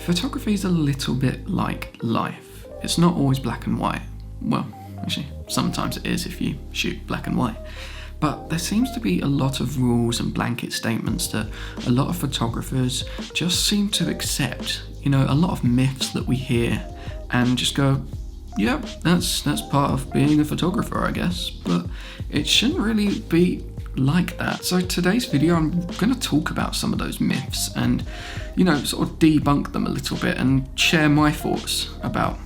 Photography is a little bit like life. It's not always black and white. Well, actually, sometimes it is if you shoot black and white. But there seems to be a lot of rules and blanket statements that a lot of photographers just seem to accept. You know, a lot of myths that we hear and just go, yeah, that's part of being a photographer, I guess. But it shouldn't really be like that. So today's video, I'm going to talk about some of those myths and, you know, sort of debunk them a little bit and share my thoughts about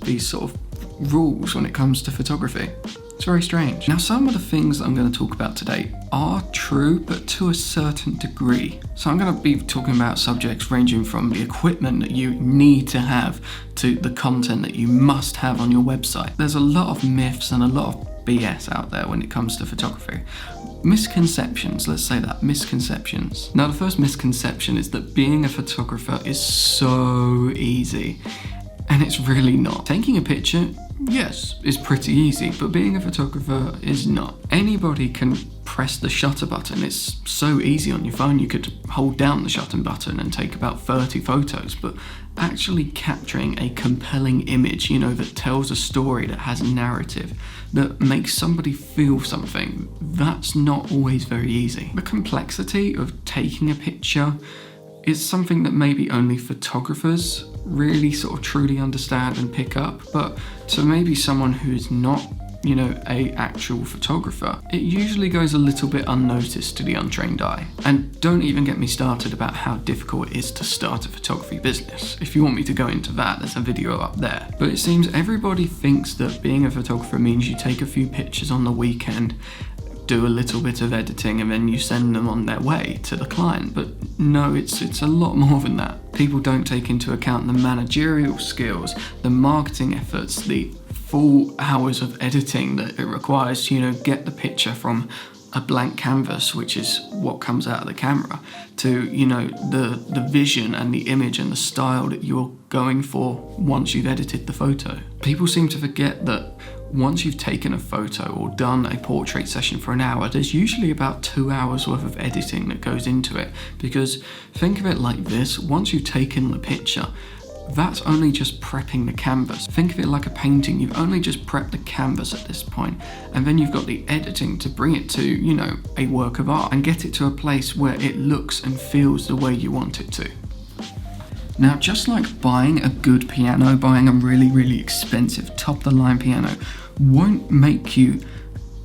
these sort of rules when it comes to photography. It's very strange. Now, some of the things that I'm going to talk about today are true, but to a certain degree. So I'm going to be talking about subjects ranging from the equipment that you need to have to the content that you must have on your website. There's a lot of myths and a lot of BS out there when it comes to photography. Misconceptions, let's say that, misconceptions. Now, the first misconception is that being a photographer is so easy, and it's really not. Taking a picture, yes, is pretty easy, but being a photographer is not. Anybody can press the shutter button. It's so easy on your phone. You could hold down the shutter button and take about 30 photos, but actually capturing a compelling image, you know, that tells a story, that has a narrative, that makes somebody feel something, that's not always very easy. The complexity of taking a picture is something that maybe only photographers really sort of truly understand and pick up, but to maybe someone who's not, you know, a actual photographer, it usually goes a little bit unnoticed to the untrained eye. And don't even get me started about how difficult it is to start a photography business. If you want me to go into that, there's a video up there. But it seems everybody thinks that being a photographer means you take a few pictures on the weekend, do a little bit of editing, and then you send them on their way to the client. But no, it's a lot more than that. People don't take into account the managerial skills, the marketing efforts, the full hours of editing that it requires to, you know, get the picture from a blank canvas, which is what comes out of the camera, to, you know, the vision and the image and the style that you're going for once you've edited the photo. People seem to forget that once you've taken a photo or done a portrait session for an hour, there's usually about 2 hours worth of editing that goes into it. Because think of it like this, once you've taken the picture, that's only just prepping the canvas. Think of it like a painting. You've only just prepped the canvas at this point, and then you've got the editing to bring it to, you know, a work of art and get it to a place where it looks and feels the way you want it to. Now, just like buying a good piano, buying a really, really expensive top-of-the-line piano won't make you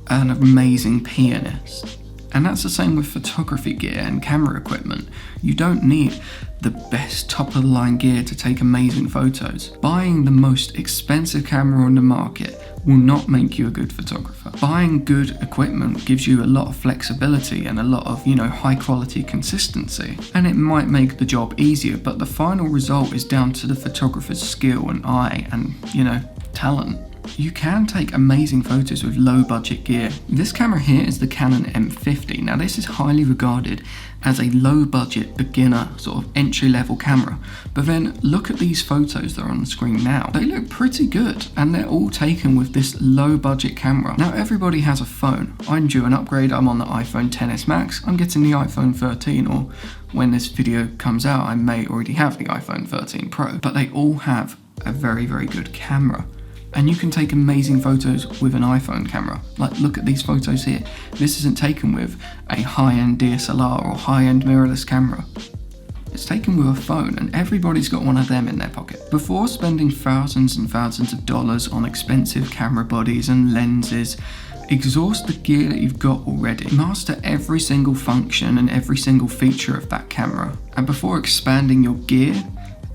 an amazing pianist. And that's the same with photography gear and camera equipment. You don't need the best top-of-the-line gear to take amazing photos. Buying the most expensive camera on the market will not make you a good photographer. Buying good equipment gives you a lot of flexibility and a lot of, you know, high-quality consistency. And it might make the job easier, but the final result is down to the photographer's skill and eye and, you know, talent. You can take amazing photos with low budget gear. This camera here is the Canon M50. Now, this is highly regarded as a low budget beginner sort of entry level camera. But then look at these photos that are on the screen now. They look pretty good, and they're all taken with this low budget camera. Now, everybody has a phone. I'm due an upgrade. I'm on the iPhone XS Max. I'm getting the iPhone 13, or when this video comes out, I may already have the iPhone 13 Pro. But they all have a very, very good camera. And you can take amazing photos with an iPhone camera. Like, look at these photos here. This isn't taken with a high-end DSLR or high-end mirrorless camera. It's taken with a phone, and everybody's got one of them in their pocket. Before spending thousands and thousands of dollars on expensive camera bodies and lenses, exhaust the gear that you've got already. Master every single function and every single feature of that camera. And before expanding your gear,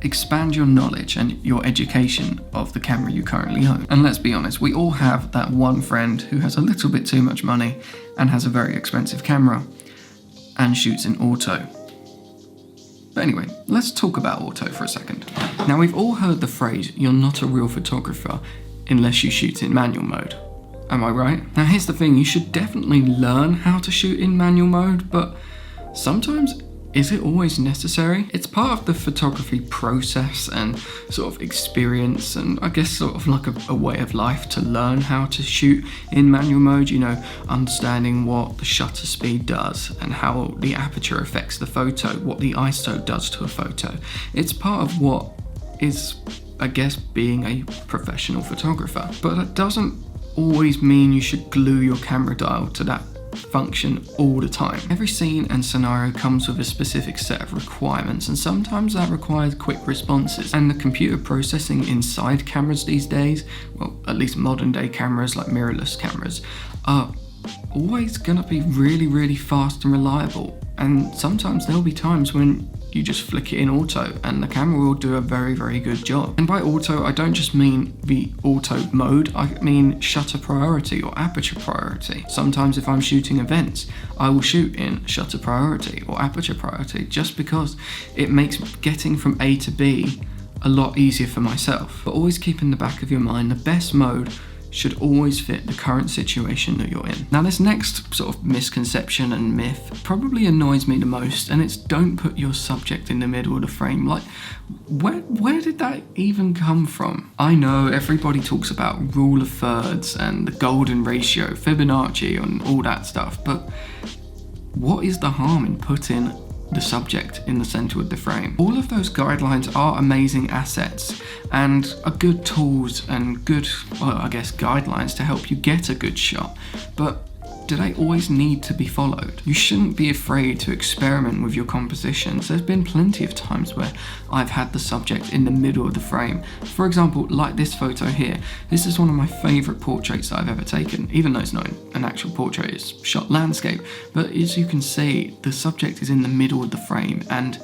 expand your knowledge and your education of the camera you currently own. And let's be honest, we all have that one friend who has a little bit too much money and has a very expensive camera and shoots in auto. But anyway, let's talk about auto for a second. Now, we've all heard the phrase, you're not a real photographer unless you shoot in manual mode. Am I right? Now, here's the thing, you should definitely learn how to shoot in manual mode, but sometimes is it always necessary? It's part of the photography process and sort of experience, and I guess sort of like a way of life to learn how to shoot in manual mode, you know, understanding what the shutter speed does and how the aperture affects the photo, what the ISO does to a photo. It's part of what is, I guess, being a professional photographer. But it doesn't always mean you should glue your camera dial to that function all the time. Every scene and scenario comes with a specific set of requirements, and sometimes that requires quick responses. And the computer processing inside cameras these days, well, at least modern day cameras like mirrorless cameras, are always gonna be really, really fast and reliable. And sometimes there'll be times when you just flick it in auto and the camera will do a very, very good job. And by auto, I don't just mean the auto mode, I mean shutter priority or aperture priority. Sometimes if I'm shooting events, I will shoot in shutter priority or aperture priority just because it makes getting from A to B a lot easier for myself. But always keep in the back of your mind, the best mode should always fit the current situation that you're in. Now, this next sort of misconception and myth probably annoys me the most, and it's don't put your subject in the middle of the frame. Like, where did that even come from? I know everybody talks about rule of thirds and the golden ratio, Fibonacci and all that stuff, but what is the harm in putting the subject in the center of the frame? All of those guidelines are amazing assets and are good tools and good, well, I guess, guidelines to help you get a good shot, but do they always need to be followed? You shouldn't be afraid to experiment with your compositions. There's been plenty of times where I've had the subject in the middle of the frame. For example, like this photo here. This is one of my favorite portraits that I've ever taken, even though it's not an actual portrait, it's shot landscape. But as you can see, the subject is in the middle of the frame, and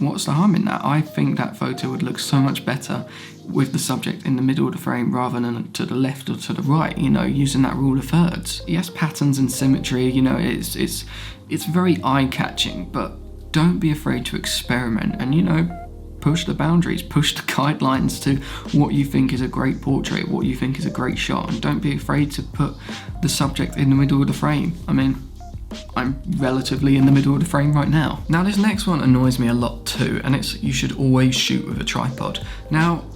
what's the harm in that? I think that photo would look so much better with the subject in the middle of the frame rather than to the left or to the right, you know, using that rule of thirds. Yes, patterns and symmetry, you know, it's very eye-catching, but don't be afraid to experiment and, you know, push the boundaries, push the guidelines to what you think is a great portrait, what you think is a great shot, and don't be afraid to put the subject in the middle of the frame. I mean, I'm relatively in the middle of the frame right now. Now, this next one annoys me a lot too, and it's you should always shoot with a tripod. Now,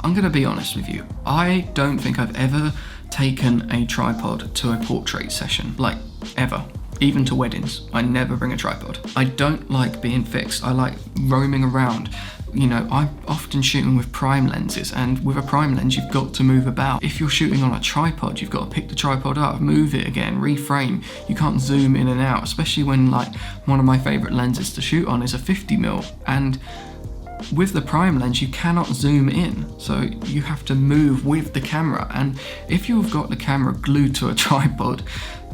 I'm gonna be honest with you. I don't think I've ever taken a tripod to a portrait session, like ever. Even to weddings, I never bring a tripod. I don't like being fixed. I like roaming around. You know, I'm often shooting with prime lenses, and with a prime lens, you've got to move about. If you're shooting on a tripod, you've got to pick the tripod up, move it again, reframe. You can't zoom in and out, especially when, like, one of my favorite lenses to shoot on is a 50mm, and with the prime lens, you cannot zoom in, so you have to move with the camera. And if you've got the camera glued to a tripod,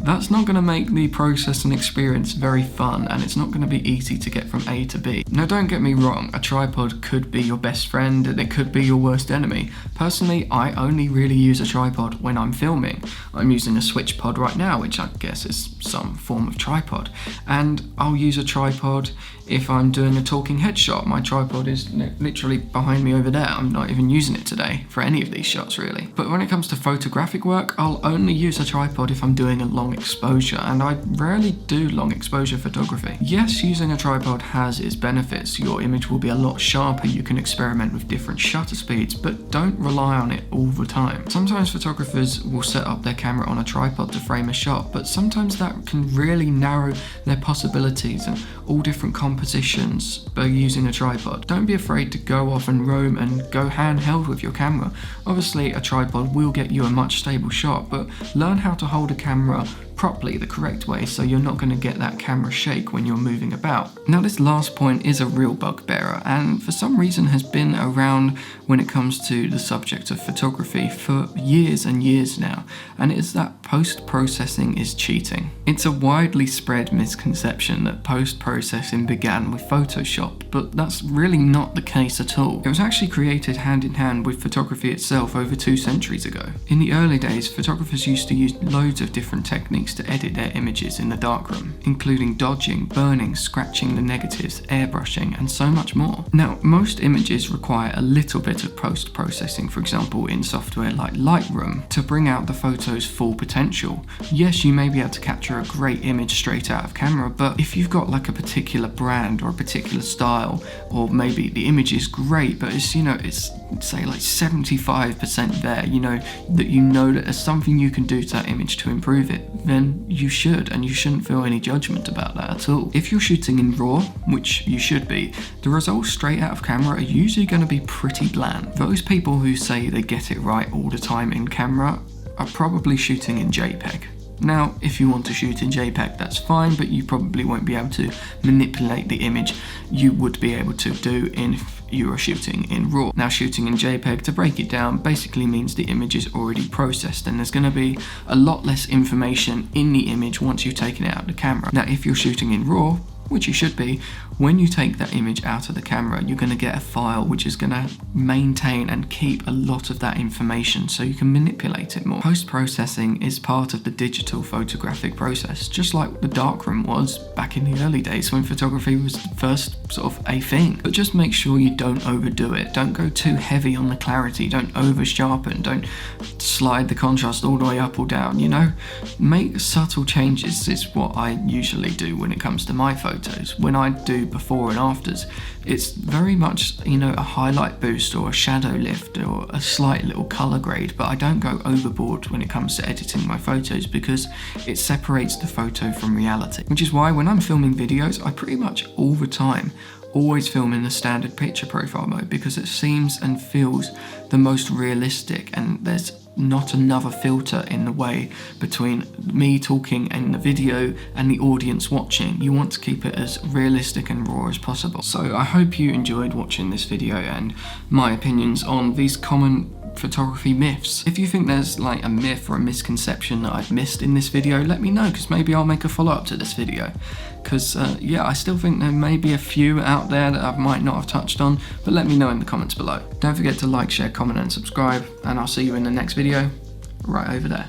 that's not going to make the process and experience very fun, and it's not going to be easy to get from A to B. Now, don't get me wrong, a tripod could be your best friend and it could be your worst enemy. Personally, I only really use a tripod when I'm filming. I'm using a switch pod right now, which I guess is some form of tripod, and I'll use a tripod if I'm doing a talking headshot. My tripod is literally behind me over there. I'm not even using it today for any of these shots, really. But when it comes to photographic work, I'll only use a tripod if I'm doing a long exposure, and I rarely do long exposure photography. Yes, using a tripod has its benefits. Your image will be a lot sharper, you can experiment with different shutter speeds, but don't rely on it all the time. Sometimes photographers will set up their camera on a tripod to frame a shot, but sometimes that can really narrow their possibilities and all different compositions by using a tripod. Don't be afraid to go off and roam and go handheld with your camera. Obviously, a tripod will get you a much stable shot, but learn how to hold a camera properly, the correct way, so you're not going to get that camera shake when you're moving about. Now, this last point is a real bugbearer, and for some reason has been around when it comes to the subject of photography for years and years now, and it is that post-processing is cheating. It's a widely spread misconception that post-processing began with Photoshop, but that's really not the case at all. It was actually created hand in hand with photography itself over 2 centuries ago. In the early days, photographers used to use loads of different techniques techniques to edit their images in the darkroom, including dodging, burning, scratching the negatives, airbrushing, and so much more. Now, most images require a little bit of post-processing, for example in software like Lightroom, to bring out the photo's full potential. Yes, you may be able to capture a great image straight out of camera, but if you've got like a particular brand or a particular style, or maybe the image is great, but it's, it's say like 75% there, that there's something you can do to that image to improve it, then you should, and you shouldn't feel any judgment about that at all. If you're shooting in RAW, which you should be, the results straight out of camera are usually going to be pretty bland. Those people who say they get it right all the time in camera are probably shooting in JPEG. Now, if you want to shoot in JPEG, that's fine, but you probably won't be able to manipulate the image you would be able to do if you are shooting in RAW. Now, shooting in JPEG, to break it down, basically means the image is already processed and there's going to be a lot less information in the image once you've taken it out of the camera. Now, if you're shooting in RAW, which you should be, when you take that image out of the camera, you're going to get a file which is going to maintain and keep a lot of that information so you can manipulate it more. Post-processing is part of the digital photographic process, just like the darkroom was back in the early days when photography was first sort of a thing. But just make sure you don't overdo it. Don't go too heavy on the clarity, don't over sharpen, don't slide the contrast all the way up or down, Make subtle changes is what I usually do when it comes to my photos. When I do before and afters, it's very much, a highlight boost or a shadow lift or a slight little color grade, but I don't go overboard when it comes to editing my photos because it separates the photo from reality. Which is why when I'm filming videos, I pretty much all the time always film in the standard picture profile mode because it seems and feels the most realistic, and there's not another filter in the way between me talking and the video and the audience watching. You want to keep it as realistic and raw as possible. So I hope you enjoyed watching this video and my opinions on these common photography myths. If you think there's like a myth or a misconception that I've missed in this video, let me know, because maybe I'll make a follow-up to this video. Because I still think there may be a few out there that I might not have touched on, but let me know in the comments below. Don't forget to like, share, comment and subscribe, and I'll see you in the next video right over there.